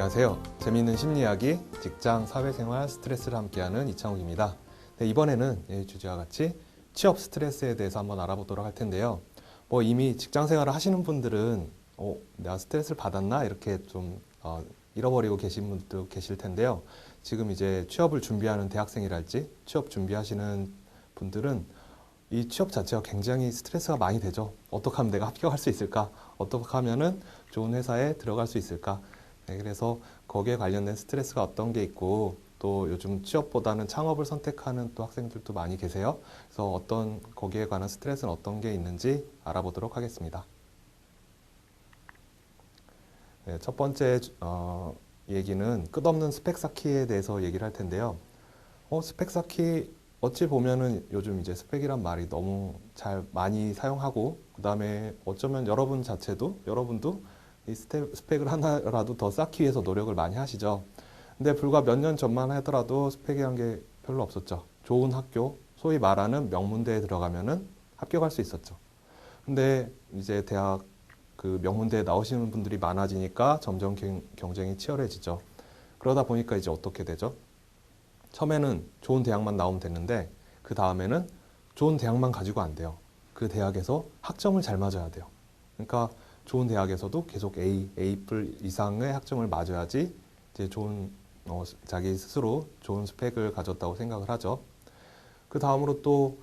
안녕하세요. 재미있는 심리이야기, 직장, 사회생활, 스트레스를 함께하는 이창욱입니다. 네, 이번에는 이 주제와 같이 취업 스트레스에 대해서 한번 알아보도록 할 텐데요. 이미 직장 생활을 하시는 분들은 내가 스트레스를 받았나? 이렇게 좀 잃어버리고 계신 분들도 계실 텐데요. 지금 이제 취업을 준비하는 대학생이랄지 취업 준비하시는 분들은 이 취업 자체가 굉장히 스트레스가 많이 되죠. 어떻게 하면 내가 합격할 수 있을까? 어떻게 하면은 좋은 회사에 들어갈 수 있을까? 네, 그래서 거기에 관련된 스트레스가 어떤 게 있고 또 요즘 취업보다는 창업을 선택하는 또 학생들도 많이 계세요. 그래서 어떤 거기에 관한 스트레스는 어떤 게 있는지 알아보도록 하겠습니다. 네, 첫 번째 얘기는 끝없는 스펙 쌓기에 대해서 얘기를 할 텐데요. 스펙 쌓기 어찌 보면은 요즘 이제 스펙이란 말이 너무 잘 많이 사용하고 그다음에 어쩌면 여러분도 이 스펙을 하나라도 더 쌓기 위해서 노력을 많이 하시죠. 근데 불과 몇 년 전만 하더라도 스펙이란 게 별로 없었죠. 좋은 학교, 소위 말하는 명문대에 들어가면은 합격할 수 있었죠. 근데 이제 대학 그 명문대에 나오시는 분들이 많아지니까 점점 경쟁이 치열해지죠. 그러다 보니까 이제 어떻게 되죠? 처음에는 좋은 대학만 나오면 됐는데 그 다음에는 좋은 대학만 가지고 안 돼요. 그 대학에서 학점을 잘 맞아야 돼요. 그러니까 좋은 대학에서도 계속 A+ 이상의 학점을 맞아야지 이제 좋은 자기 스스로 좋은 스펙을 가졌다고 생각을 하죠. 그 다음으로 또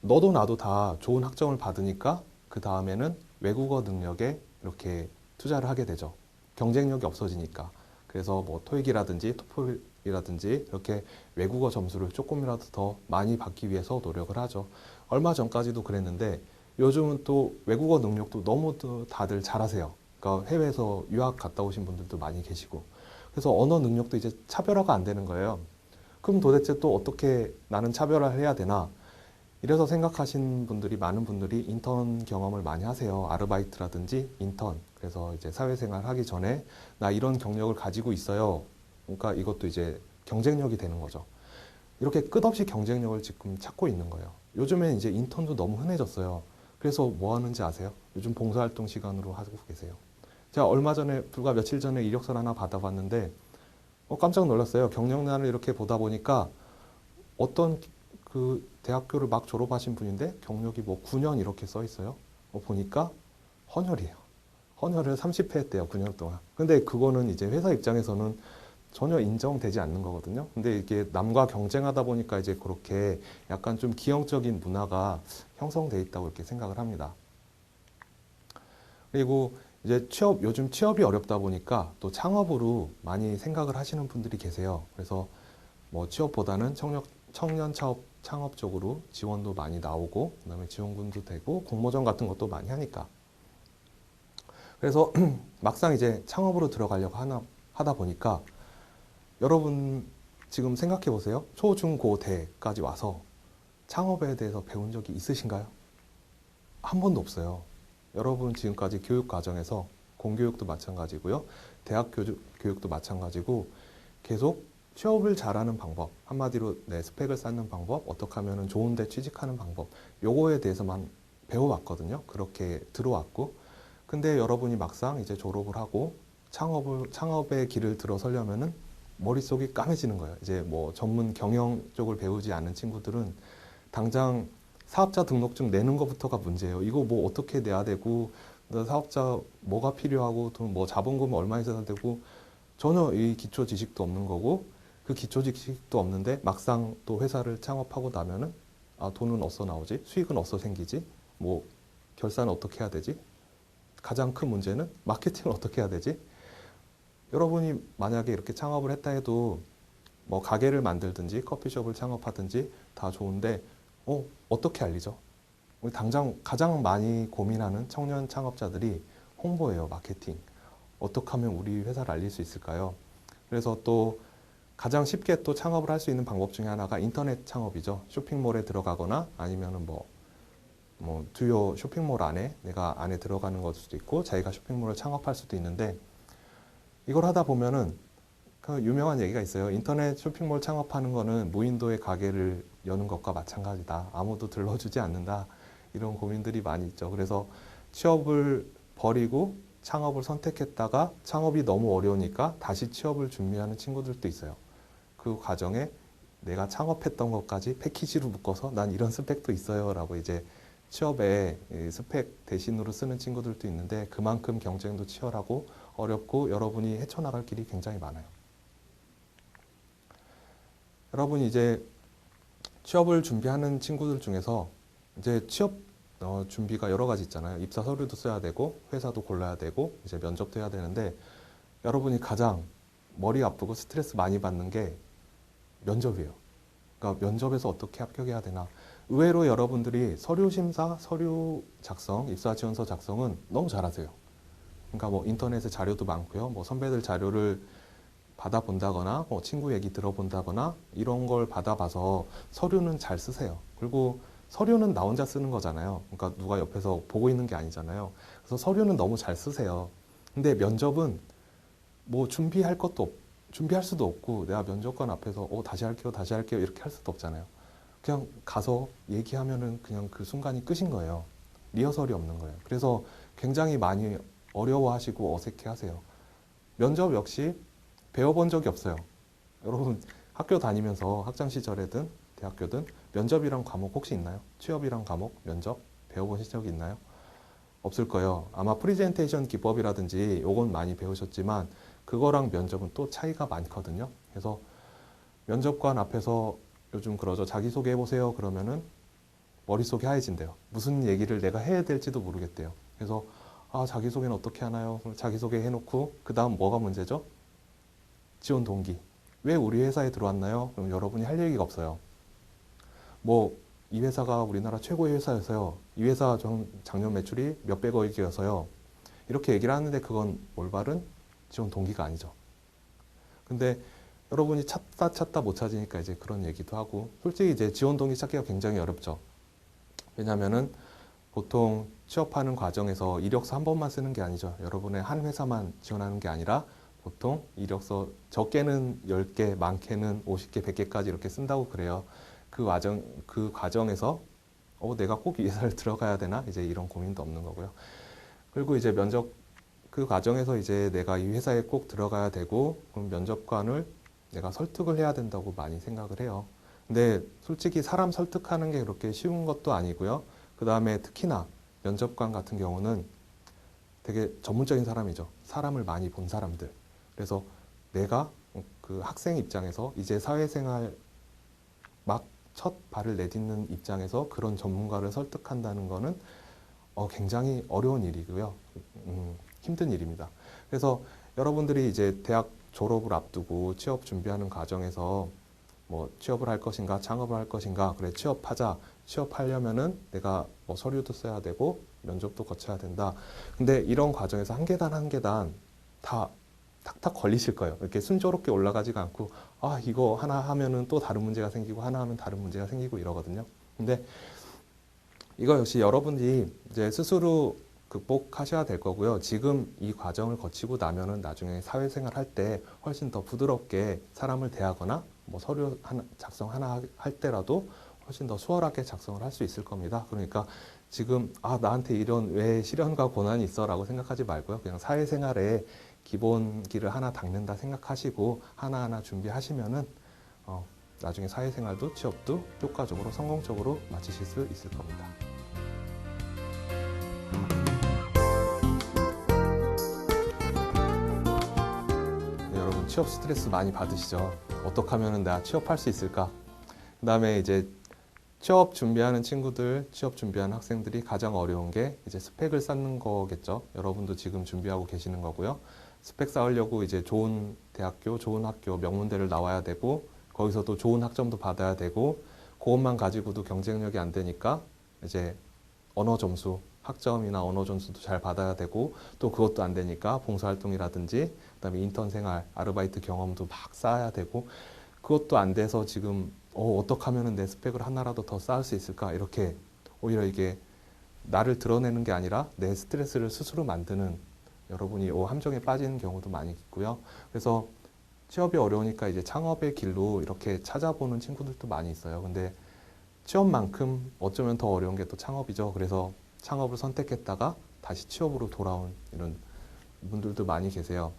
너도 나도 다 좋은 학점을 받으니까 그 다음에는 외국어 능력에 이렇게 투자를 하게 되죠. 경쟁력이 없어지니까. 그래서 뭐 토익이라든지 토플이라든지 이렇게 외국어 점수를 조금이라도 더 많이 받기 위해서 노력을 하죠. 얼마 전까지도 그랬는데 요즘은 또 외국어 능력도 너무 다들 잘하세요. 그러니까 해외에서 유학 갔다 오신 분들도 많이 계시고. 그래서 언어 능력도 이제 차별화가 안 되는 거예요. 그럼 도대체 또 어떻게 나는 차별화를 해야 되나? 이래서 생각하신 분들이 많은 분들이 인턴 경험을 많이 하세요. 아르바이트라든지 인턴. 그래서 이제 사회생활 하기 전에 나 이런 경력을 가지고 있어요. 그러니까 이것도 이제 경쟁력이 되는 거죠. 이렇게 끝없이 경쟁력을 지금 찾고 있는 거예요. 요즘엔 이제 인턴도 너무 흔해졌어요. 그래서 뭐 하는지 아세요? 요즘 봉사활동 시간으로 하고 계세요. 제가 얼마 전에, 불과 며칠 전에 이력서 하나 받아봤는데, 깜짝 놀랐어요. 경력란을 이렇게 보다 보니까 어떤 그 대학교를 막 졸업하신 분인데 경력이 뭐 9년 이렇게 써 있어요. 보니까 헌혈이에요. 헌혈을 30회 했대요, 9년 동안. 근데 그거는 이제 회사 입장에서는 전혀 인정되지 않는 거거든요. 근데 이게 남과 경쟁하다 보니까 이제 그렇게 약간 좀 기형적인 문화가 형성돼 있다고 이렇게 생각을 합니다. 그리고 이제 요즘 취업이 어렵다 보니까 또 창업으로 많이 생각을 하시는 분들이 계세요. 그래서 뭐 취업보다는 청년 창업 쪽으로 지원도 많이 나오고, 그다음에 지원금도 되고, 공모전 같은 것도 많이 하니까. 그래서 막상 이제 창업으로 들어가려고 하다 보니까 여러분 지금 생각해 보세요. 초, 중, 고, 대까지 와서 창업에 대해서 배운 적이 있으신가요? 한 번도 없어요. 여러분 지금까지 교육 과정에서 공교육도 마찬가지고요. 대학 교육도 마찬가지고 계속 취업을 잘하는 방법, 한마디로 내 스펙을 쌓는 방법, 어떻게 하면 좋은 데 취직하는 방법, 요거에 대해서만 배워왔거든요. 그렇게 들어왔고. 근데 여러분이 막상 이제 졸업을 하고 창업의 길을 들어서려면은 머릿속이 까매지는 거예요. 이제 뭐 전문 경영 쪽을 배우지 않은 친구들은 당장 사업자 등록증 내는 것부터가 문제예요. 이거 뭐 어떻게 내야 되고, 사업자 뭐가 필요하고, 돈 뭐 자본금 얼마 있어야 되고, 전혀 이 기초 지식도 없는 거고, 그 기초 지식도 없는데 막상 또 회사를 창업하고 나면은 돈은 어디서 나오지? 수익은 어디서 생기지? 뭐 결산은 어떻게 해야 되지? 가장 큰 문제는 마케팅을 어떻게 해야 되지? 여러분이 만약에 이렇게 창업을 했다 해도 뭐 가게를 만들든지 커피숍을 창업하든지 다 좋은데 어떻게 알리죠? 우리 당장 가장 많이 고민하는 청년 창업자들이 홍보예요, 마케팅. 어떻게 하면 우리 회사를 알릴 수 있을까요? 그래서 또 가장 쉽게 또 창업을 할 수 있는 방법 중에 하나가 인터넷 창업이죠. 쇼핑몰에 들어가거나 아니면은 뭐 주요 쇼핑몰 안에 내가 안에 들어가는 것일 수도 있고 자기가 쇼핑몰을 창업할 수도 있는데, 이걸 하다 보면은 그 유명한 얘기가 있어요. 인터넷 쇼핑몰 창업하는 거는 무인도에 가게를 여는 것과 마찬가지다. 아무도 들러주지 않는다. 이런 고민들이 많이 있죠. 그래서 취업을 버리고 창업을 선택했다가 창업이 너무 어려우니까 다시 취업을 준비하는 친구들도 있어요. 그 과정에 내가 창업했던 것까지 패키지로 묶어서 난 이런 스펙도 있어요 라고 이제 취업에 스펙 대신으로 쓰는 친구들도 있는데 그만큼 경쟁도 치열하고 어렵고 여러분이 헤쳐나갈 길이 굉장히 많아요. 여러분이 이제 취업을 준비하는 친구들 중에서 이제 취업 준비가 여러 가지 있잖아요. 입사 서류도 써야 되고 회사도 골라야 되고 이제 면접도 해야 되는데 여러분이 가장 머리 아프고 스트레스 많이 받는 게 면접이에요. 그러니까 면접에서 어떻게 합격해야 되나. 의외로 여러분들이 서류 심사, 서류 작성, 입사 지원서 작성은 너무 잘하세요. 그러니까 뭐 인터넷에 자료도 많고요. 뭐 선배들 자료를 받아본다거나 뭐 친구 얘기 들어본다거나 이런 걸 받아봐서 서류는 잘 쓰세요. 그리고 서류는 나 혼자 쓰는 거잖아요. 그러니까 누가 옆에서 보고 있는 게 아니잖아요. 그래서 서류는 너무 잘 쓰세요. 근데 면접은 뭐 준비할 수도 없고 내가 면접관 앞에서 다시 할게요 이렇게 할 수도 없잖아요. 그냥 가서 얘기하면은 그냥 그 순간이 끝인 거예요. 리허설이 없는 거예요. 그래서 굉장히 많이 어려워하시고 어색해하세요. 면접 역시 배워본 적이 없어요. 여러분 학교 다니면서 학창 시절에든 대학교든 면접이란 과목 혹시 있나요? 취업이란 과목, 면접 배워보신 적이 있나요? 없을 거예요. 아마 프리젠테이션 기법이라든지 요건 많이 배우셨지만 그거랑 면접은 또 차이가 많거든요. 그래서 면접관 앞에서 요즘 그러죠. 자기소개 해보세요. 그러면은 머릿속이 하얘진대요. 무슨 얘기를 내가 해야 될지도 모르겠대요. 그래서 자기소개는 어떻게 하나요? 그럼 자기소개 해놓고 그 다음 뭐가 문제죠? 지원 동기. 왜 우리 회사에 들어왔나요? 그럼 여러분이 할 얘기가 없어요. 뭐 이 회사가 우리나라 최고의 회사여서요. 이 회사 작년 매출이 몇백억이어서요. 이렇게 얘기를 하는데 그건 올바른 지원 동기가 아니죠. 근데 여러분이 찾다 못 찾으니까 이제 그런 얘기도 하고 솔직히 이제 지원 동기 찾기가 굉장히 어렵죠. 왜냐면은 보통 취업하는 과정에서 이력서 한 번만 쓰는 게 아니죠. 여러분의 한 회사만 지원하는 게 아니라 보통 이력서 적게는 10개, 많게는 50개, 100개까지 이렇게 쓴다고 그래요. 그 과정에서 내가 꼭 이 회사를 들어가야 되나? 이제 이런 고민도 없는 거고요. 그리고 이제 면접 그 과정에서 이제 내가 이 회사에 꼭 들어가야 되고 그럼 면접관을 내가 설득을 해야 된다고 많이 생각을 해요. 근데 솔직히 사람 설득하는 게 그렇게 쉬운 것도 아니고요. 그 다음에 특히나 면접관 같은 경우는 되게 전문적인 사람이죠. 사람을 많이 본 사람들. 그래서 내가 그 학생 입장에서 이제 사회생활 막 첫 발을 내딛는 입장에서 그런 전문가를 설득한다는 거는 굉장히 어려운 일이고요. 힘든 일입니다. 그래서 여러분들이 이제 대학 졸업을 앞두고 취업 준비하는 과정에서 뭐 취업을 할 것인가, 창업을 할 것인가, 그래 취업하자. 취업하려면은 내가 뭐 서류도 써야 되고 면접도 거쳐야 된다. 근데 이런 과정에서 한 계단 한 계단 다 탁탁 걸리실 거예요. 이렇게 순조롭게 올라가지가 않고 이거 하나 하면은 또 다른 문제가 생기고 하나 하면 다른 문제가 생기고 이러거든요. 근데 이거 역시 여러분이 이제 스스로 극복하셔야 될 거고요. 지금 이 과정을 거치고 나면은 나중에 사회생활 할 때 훨씬 더 부드럽게 사람을 대하거나 뭐 서류 하나, 작성 하나 할 때라도 훨씬 더 수월하게 작성을 할 수 있을 겁니다. 그러니까 지금 나한테 이런 왜 시련과 고난이 있어 라고 생각하지 말고요. 그냥 사회생활에 기본기를 하나 닦는다 생각하시고 하나하나 준비하시면은 나중에 사회생활도 취업도 효과적으로 성공적으로 마치실 수 있을 겁니다. 네, 여러분 취업 스트레스 많이 받으시죠? 어떻게 하면은 내가 취업할 수 있을까? 그 다음에 이제 취업 준비하는 친구들, 취업 준비하는 학생들이 가장 어려운 게 이제 스펙을 쌓는 거겠죠. 여러분도 지금 준비하고 계시는 거고요. 스펙 쌓으려고 이제 좋은 대학교, 좋은 학교, 명문대를 나와야 되고 거기서도 좋은 학점도 받아야 되고 그것만 가지고도 경쟁력이 안 되니까 이제 언어 점수, 학점이나 언어 점수도 잘 받아야 되고 또 그것도 안 되니까 봉사활동이라든지 그다음에 인턴 생활, 아르바이트 경험도 막 쌓아야 되고 그것도 안 돼서 지금 어떻게 하면 내 스펙을 하나라도 더 쌓을 수 있을까 이렇게 오히려 이게 나를 드러내는 게 아니라 내 스트레스를 스스로 만드는 여러분이 함정에 빠지는 경우도 많이 있고요. 그래서 취업이 어려우니까 이제 창업의 길로 이렇게 찾아보는 친구들도 많이 있어요. 근데 취업만큼 어쩌면 더 어려운 게 또 창업이죠. 그래서 창업을 선택했다가 다시 취업으로 돌아온 이런 분들도 많이 계세요.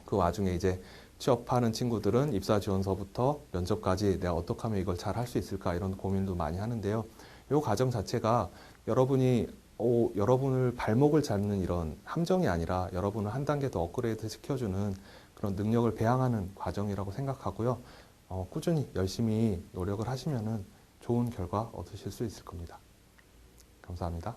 그 와중에 이제 취업하는 친구들은 입사 지원서부터 면접까지 내가 어떻게 하면 이걸 잘 할 수 있을까 이런 고민도 많이 하는데요. 이 과정 자체가 여러분이 여러분을 발목을 잡는 이런 함정이 아니라 여러분을 한 단계 더 업그레이드 시켜주는 그런 능력을 배양하는 과정이라고 생각하고요. 꾸준히 열심히 노력을 하시면은 좋은 결과 얻으실 수 있을 겁니다. 감사합니다.